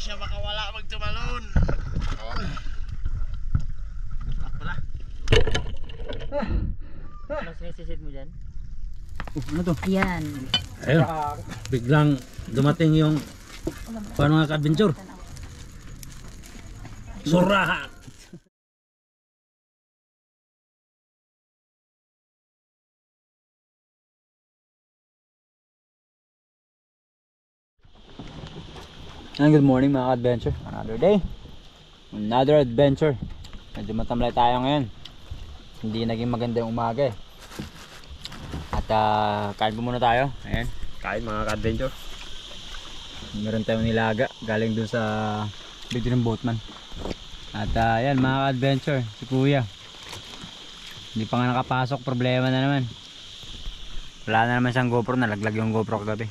siya makawala magtumalon. Pala. Ano sinisisid mo dyan? Ano to? Ayan. Ayun. Biglang dumating yung paano nga ka-adventure? Surahan! Good morning mga ka-adventure. Another day. Another adventure. Medyo matamlay tayo ngayon. Hindi naging maganda yung umaga eh. At kain po muna tayo. Ayan. Kain mga ka-adventure. Meron tayong nilaga. Galing dun sa video ng boatman. At ayan mga ka-adventure. Si kuya. Hindi pa nga nakapasok. Problema na naman. Wala na naman siyang GoPro. Nalaglag yung GoPro kagabi.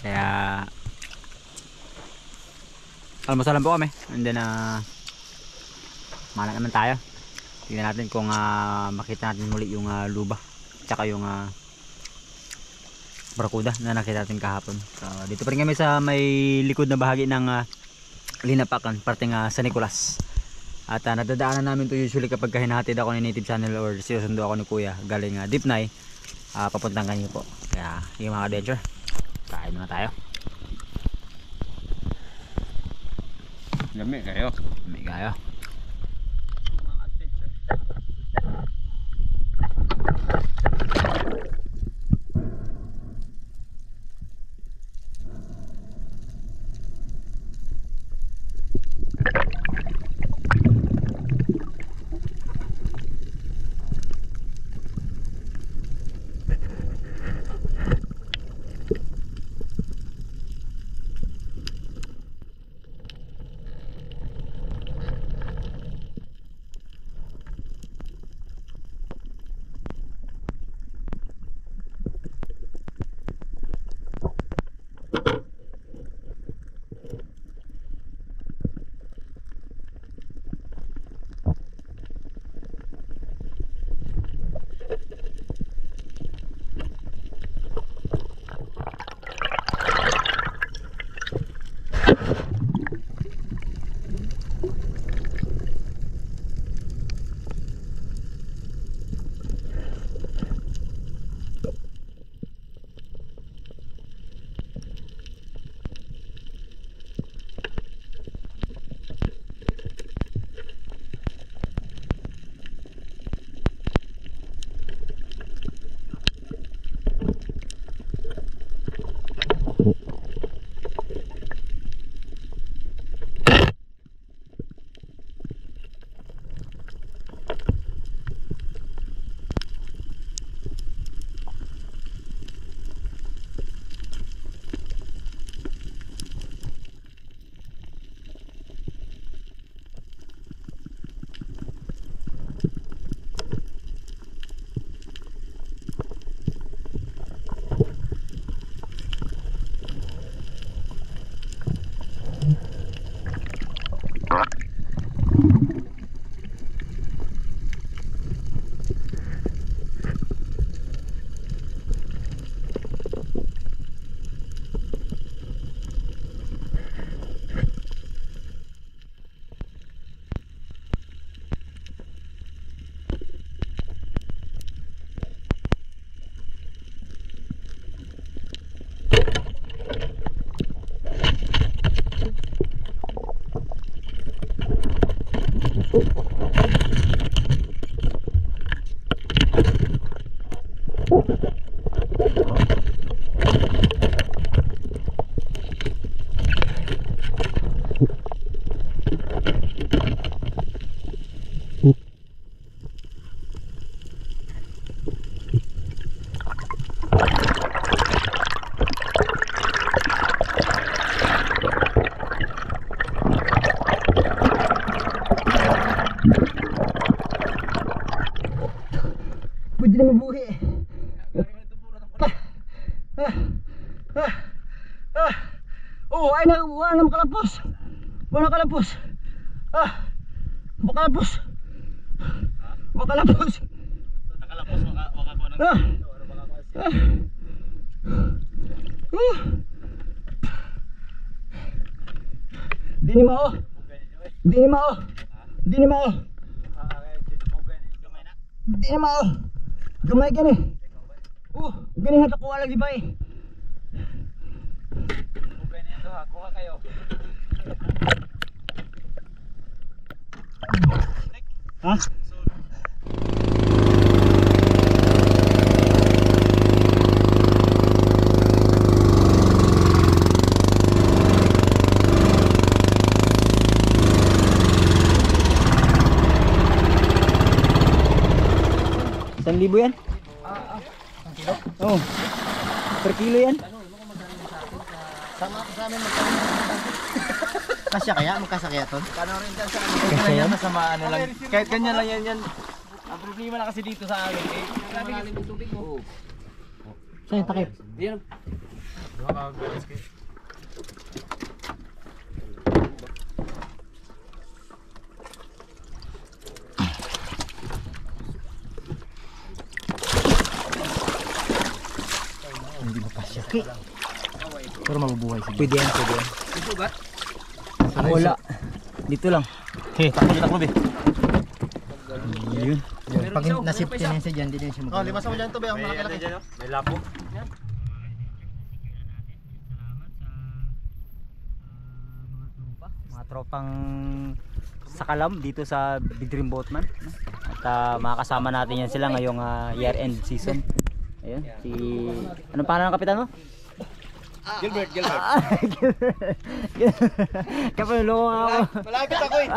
Kaya almusalan po kami. And then mana naman tayo. Tingnan natin kung makita natin muli yung luba tsaka yung barakuda na nakita natin kahapon. So, dito pa rin kami sa may likod na bahagi ng Linapakan, parteng San Nicolas. At nadadaanan namin to usually kapag hinahatid ako ni Native Channel or sinusundo ako ni Kuya galing Dipnay papuntang kanyo po. Kaya yung mga adventure, kain muna tayo. Lami kayo. Lami kayo. Pwede na mabuhi. Oh, ay na, wala na makalapos. Wala makalapos. Makalapos. Makalapos. Nakalapos waka ko ng Di ni mao. Di ni mao. Di ni mao. Di ni mao. Gamay gani. Gani ha kuha lagi ba eh. Kuha kayo. Ha? Isang libo yan? Oo. Per kilo yan? Sama amin Kasya kaya? Magkasakya to? Kano rin dyan sa ano? Kasya yan? Masama ano lang. Kahit ganyan lang yan. Ang problema na kasi dito sa amin eh. Malalim yung tubig mo. Saan yung takip? Diyan. Hindi makasya. Pero mabubuhay sige. Pwede yan, pwede yan. Dito ba? Wala. Dito lang. Okay, takbo be. Yun. Pag nasipti na siya dyan, di din siya mag- Oh, lima sa ulyan to ba? Ang malaki-laki. May lapo. Mga tropang sakalam dito sa Big Dream Boatman. At makakasama natin yan sila ngayong year-end season. Ayun, si... Anong pangalan ng kapitan mo? Gilbert. Kapaluloko ako. Malapit ako eh.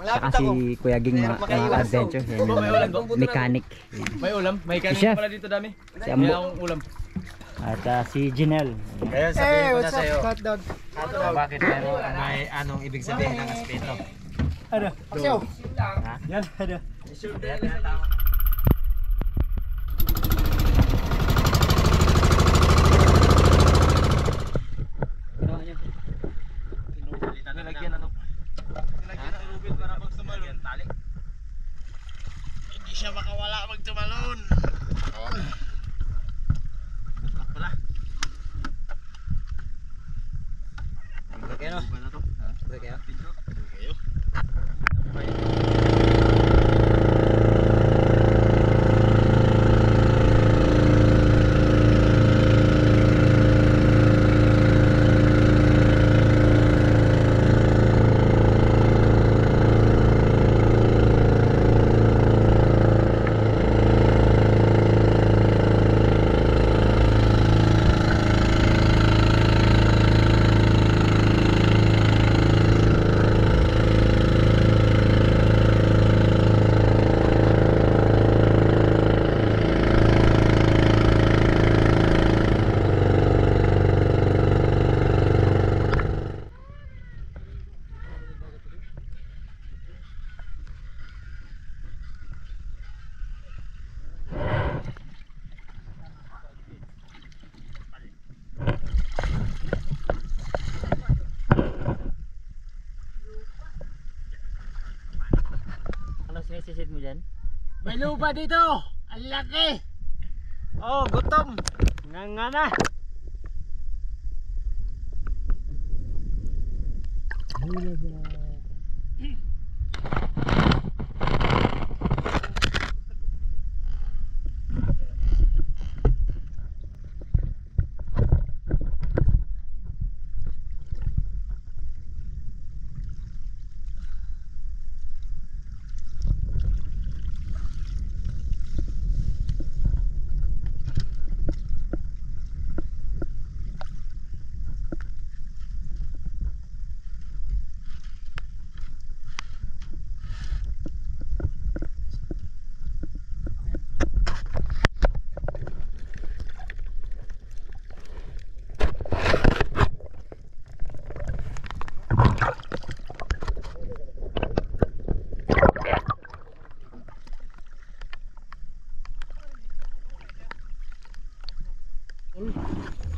Malapit Saka ako. si Kuya Ging mga adventure. Yan yung mechanic. May ulam. May kanin Chef. pala dito dami. Si Ambo. May akong ulam. At si Janelle. Kaya sabihin ko na sa'yo. Hotdog. Bakit may anong ibig sabihin ng aspeto? Ano? Pasyaw. Yan, ano? Nilagyan ano? Nilagyan ng rubil para pag sumalon. Tali. Hindi siya makawala pag tumalon. Butak pala. Lagyan no? Lagyan. Kayo. Ano sinisisid mo dyan? May lupa dito. Ang laki. Oh, gutom. Nga na!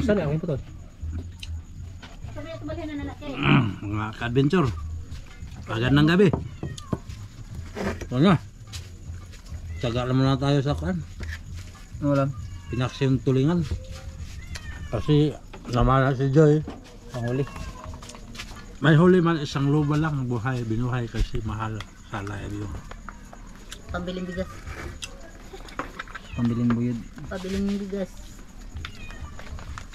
Saan ang putol? Mga ka-adventure. Magandang gabi. Ano? Tsaga lang muna tayo sa kan. Ulam. pinaksi yung tulingan. Kasi namana si Joy. Panghuli. May huli man isang luba lang buhay, binuhay kasi mahal sa live yung. Pabiling bigas. Pambiling buyod. Pabiling bigas.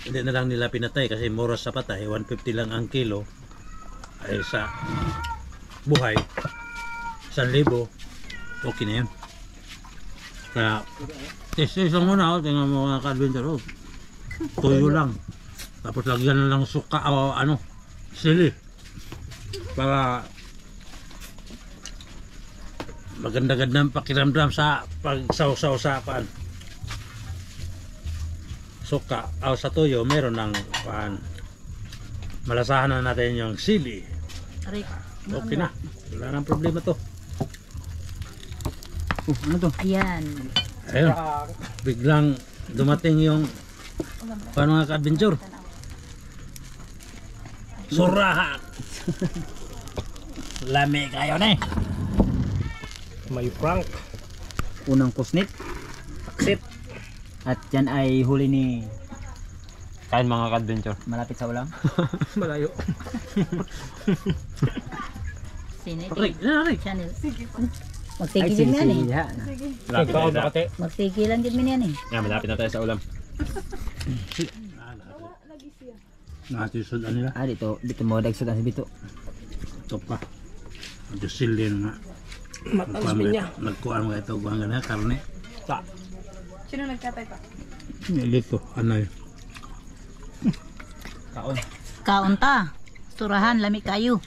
Hindi na lang nila pinatay kasi mura sa patay, 150 lang ang kilo. Ay sa buhay, 1,000, okay na yun. Kaya, test lang muna, tingnan mo mga ka-adventure, tuyo lang. Tapos lagyan na lang suka o sili. Para maganda-ganda ang pakiramdam sa pagsaw-saw sa paan. Suka o sa tuyo, meron ng paan. Malasahan na natin yung sili. Aray. Okay na. Wala nang problema to. Ano to? Ayan. Ayun. Biglang dumating yung paano nga ka-adventure? Surahan! Lami kayo na eh. May prank. Unang kusnit. Aksit. At yan ay huli ni Kain mga ka-adventure. malapit sa ulam. Malayo. Sinit. Rick, Rick. Channel. Ay, Magtigil mo yan eh. sisiha. Nagbaon na kate. Magtigilan din mo yan eh. Yan, malapit na tayo sa ulam. Natisod nila. Ah, dito mo dagsod ang bito. Ito pa. Ito sili nga. Matalas niya. Nagkuhan mga ito. Kuhan nga na karne. Sa. Sino nagkatay pa? Dito. Anay. Kaon. Kaunta. Surahan, lami kayo.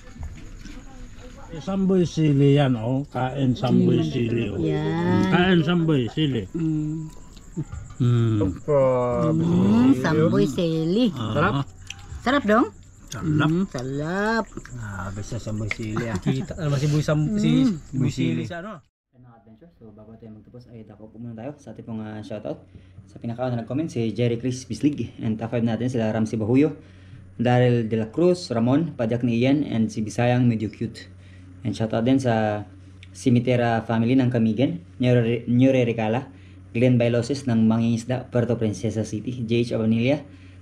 Samboy sili yan Kain samboy sili Yan. Kain samboy sili. Samboy seli. Sarap. Sarap dong? Sarap. Sarap. Ah, basta sa moy sili ah. Kita naman si Buy Buy Sili sa ano. Adventure. So bago tayo magtapos ay dako po muna tayo sa ating pong shoutout. Sa pinaka na nag-comment si Jerry Chris Bislig, and top 5 natin sila Ramsey Bahuyo, Daryl De La Cruz, Ramon, Padyak ni Ian, and si Bisayang Medyo Cute. And shoutout din sa Simitera family ng Camigan, Nyore Recala, Glenn Bailoses ng Mangingisda, Puerto Princesa City, JH Abanilla,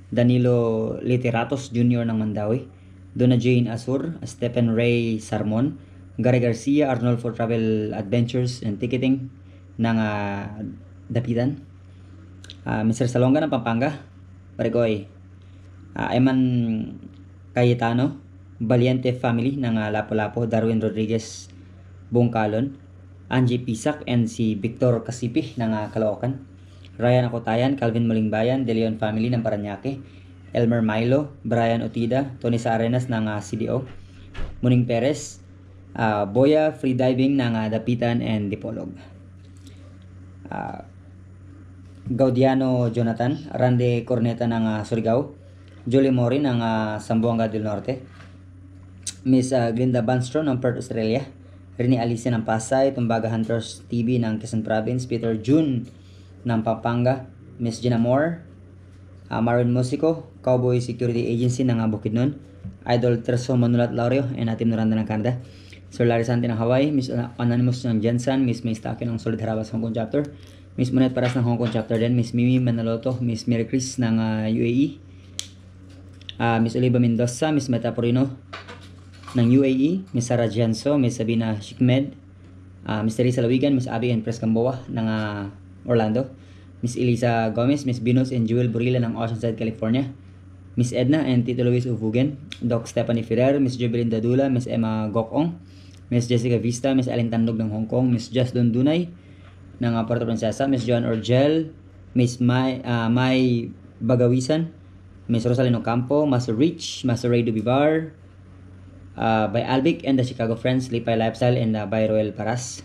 Danilo Literatos Jr. ng Mandawi, Donna Jane Asur, Stephen Ray Sarmon, Gary Garcia, Arnold for Travel Adventures and Ticketing ng Dapitan, Mr. Salonga ng Pampanga, Paregoy, Eman Cayetano, Valiente Family ng Lapu-Lapu, Darwin Rodriguez Bungkalon, Angie Pisak and si Victor Kasipi ng Caloocan, Ryan Akotayan, Calvin Malingbayan, De Leon Family ng Paranaque, Elmer Milo, Brian Otida, Tony Saarenas ng CDO, Muning Perez, Boya Freediving ng Dapitan and Dipolog, Gaudiano Jonathan, Rande Corneta ng Surigao, Julie Mori ng Zamboanga del Norte, Miss Glinda Banstro ng Perth, Australia, Rene Alicia ng Pasay, Tumbaga Hunters TV ng Quezon Province, Peter June ng Pampanga, Miss Gina Moore, Marin Musico, Cowboy Security Agency ng Bukidnon, Idol Terso Manulat Laurio, and Atim Noranda ng Canada, Sir Larry Santi ng Hawaii, Miss Anonymous ng Jensen, Miss May Staki ng Solid Harabas Hong Kong Chapter, Miss Monet Paras ng Hong Kong Chapter din, Miss Mimi Manaloto, Miss Mary Chris ng UAE, Miss Oliva Mendoza, Miss Meta Porino ng UAE, Miss Sarah Gianso, Miss Sabina Shikmed, Miss Teresa Lawigan, Miss Abby and Pres Gamboa ng Orlando, Miss Elisa Gomez, Miss Binos and Jewel Burila ng Oceanside, California, Miss Edna and Tito Luis Ufugen, Doc Stephanie Ferrer, Miss Jubilin Dadula, Miss Emma Gokong, Miss Jessica Vista, Miss Alin Tandog ng Hong Kong, Miss Just Don Dunay ng Puerto Princesa, Miss Joan Orgel, Miss Mai Bagawisan, Miss Rosalino Campo, Master Rich, Master Ray Dubivar, by Albic and the Chicago Friends, Lipay Lifestyle, and by Royal Paras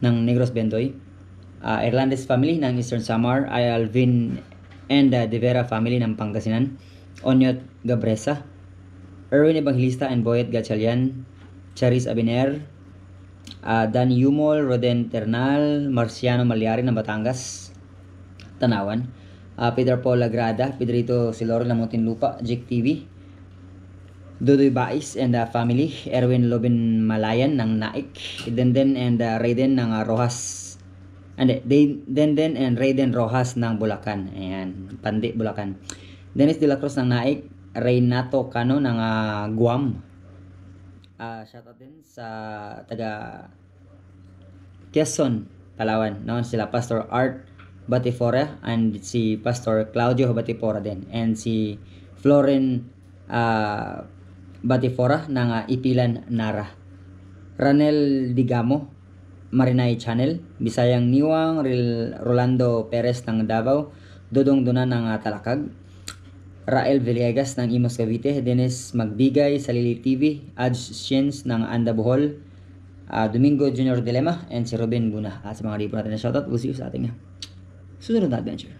ng Negros Bendoy, Irlandes Family ng Eastern Samar, Alvin and De Vera Family ng Pangasinan, Onyot Gabresa, Erwin Evangelista and Boyet Gatchalian, Charis Abiner, Danny Yumol, Roden Ternal, Marciano Malyari ng Batangas, Tanawan, Peter Paul Lagrada, Pedrito Siloro ng Muntinlupa, Jake TV, Dudoy Bais and family, Erwin Lobin Malayan ng Naik, Denden and Raiden ng Rojas Ande, Den and Rayden Rojas ng Bulacan. Ayan, Pandi, Bulacan. Dennis de la Cruz ng Naik, Reynato Cano ng Guam. Shoutout din sa taga Quezon, Palawan. Noon sila Pastor Art Batifora and si Pastor Claudio Batifora din. And si Floren Batifora ng Ipilan, Nara. Ranel Digamo, Marinay Channel. Bisayang Niwang, Rolando Perez ng Davao. Dodong Duna ng Talakag. Rael Villegas ng Imos Cavite. Dennis Magbigay, Salili TV. Adj Shins ng Anda Bohol. Domingo Junior Dilema and si Robin Buna. At sa mga lipo natin na shoutout, we'll see you sa ating susunod na adventure.